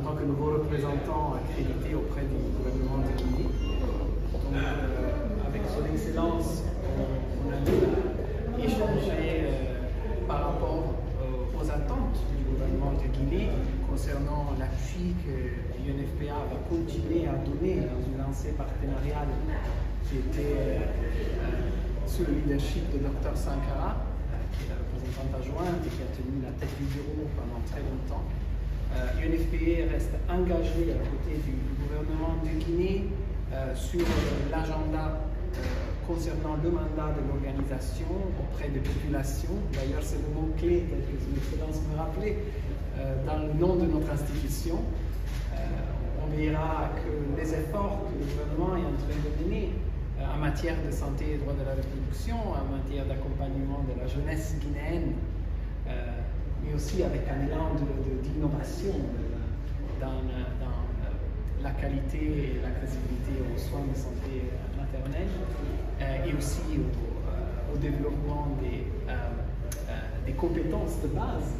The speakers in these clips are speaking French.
en tant que nouveau représentant accrédité auprès du gouvernement de Guinée. Donc, avec son Excellence, on a échangé par rapport aux attentes du gouvernement de Guinée concernant l'appui que l'UNFPA va continuer à donner dans une lancée partenariale qui était sous le leadership de Dr Sankara, qui est la représentante adjointe et qui a tenu la tête du bureau pendant très longtemps. UNFPA reste engagé à côté du gouvernement de Guinée sur l'agenda concernant le mandat de l'organisation auprès des populations. D'ailleurs, c'est le mot-clé, tel que son Excellence me rappelait, dans le nom de notre institution. On verra que les efforts que le gouvernement est en train de mener en matière de santé et droits de la reproduction, en matière d'accompagnement de la jeunesse guinéenne, mais aussi avec un élan d'innovation dans la qualité et l'accessibilité aux soins de santé maternelle, et aussi au développement des compétences de base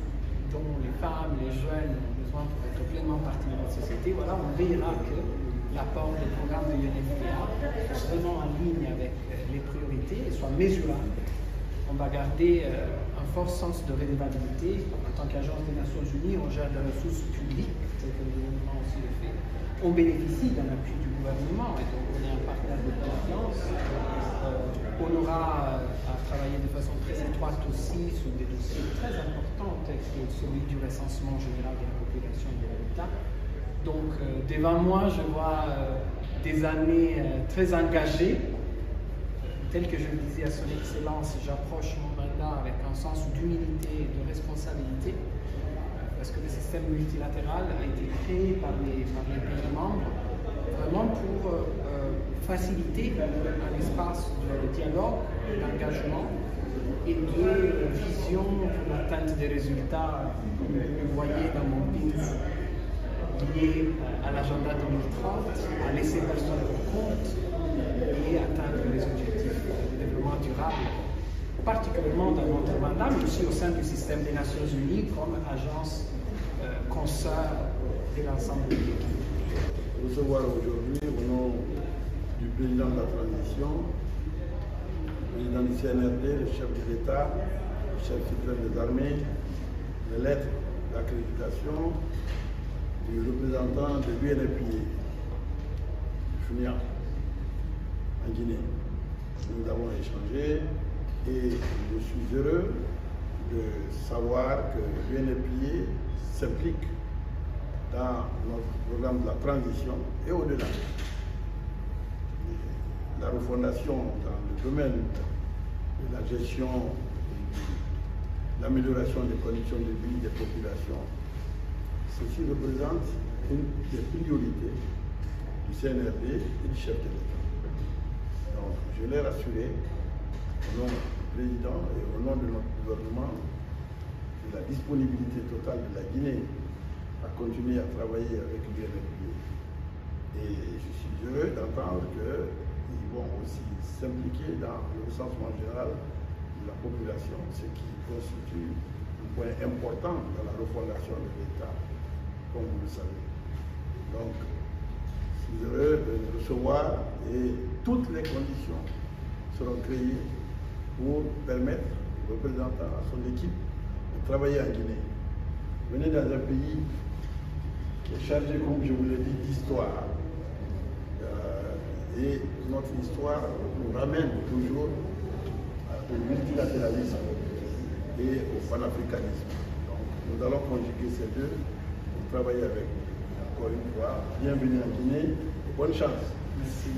dont les femmes, les jeunes ont besoin pour être pleinement partie de notre société. Voilà, on verra que l'apport des programmes de l'UNFPA soit vraiment en ligne avec les priorités et soit mesurable. On va garder un fort sens de redevabilité. En tant qu'agence des Nations Unies, on gère des ressources publiques, tel que le gouvernement aussi le fait. On bénéficie d'un appui du gouvernement et donc on est un partenaire de confiance. On aura à travailler de façon très étroite aussi sur des dossiers très importants, tels que celui du recensement général de la population de l'État. Donc, devant moi, je vois des années très engagées. Tel que je le disais à son Excellence, j'approche mon mandat avec un sens d'humilité et de responsabilité, parce que le système multilatéral a été créé par les pays membres vraiment pour faciliter un espace de dialogue, d'engagement et de vision pour l'atteinte des résultats, comme vous le voyez dans mon pins, lié à l'agenda 2030, à laisser personne pour compte et atteindre les objectifs de développement durable, particulièrement dans notre mandat, mais aussi au sein du système des Nations Unies comme agence consoeur de l'ensemble des pays. Recevoir aujourd'hui au nom du président de la transition, le président du CNRD, le chef de l'État, le chef suprême des armées, les lettres d'accréditation du représentant de l'UNFPA, Chounia, en Guinée. Nous avons échangé et je suis heureux de savoir que l'UNFPA s'implique dans notre programme de la transition et au-delà. La refondation dans le domaine de la gestion, de l'amélioration des conditions de vie des populations, ceci représente une des priorités du CNRD et du chef de l'État. Donc, je l'ai rassuré au nom du président et au nom de notre gouvernement de la disponibilité totale de la Guinée à continuer à travailler avec l'UNFPA. Et je suis heureux d'entendre qu'ils vont aussi s'impliquer dans le recensement général de la population, ce qui constitue un point important dans la refondation de l'État, comme vous le savez. Donc, je suis heureux de le recevoir et toutes les conditions seront créées pour permettre aux représentants, à son équipe, de travailler en Guinée. Venez dans un pays qui est chargé, comme je vous l'ai dit, d'histoire. Et notre histoire nous ramène toujours au multilatéralisme et au panafricanisme. Donc, nous allons conjuguer ces deux pour travailler avec vous. Encore une fois, bienvenue en Guinée et bonne chance. Merci.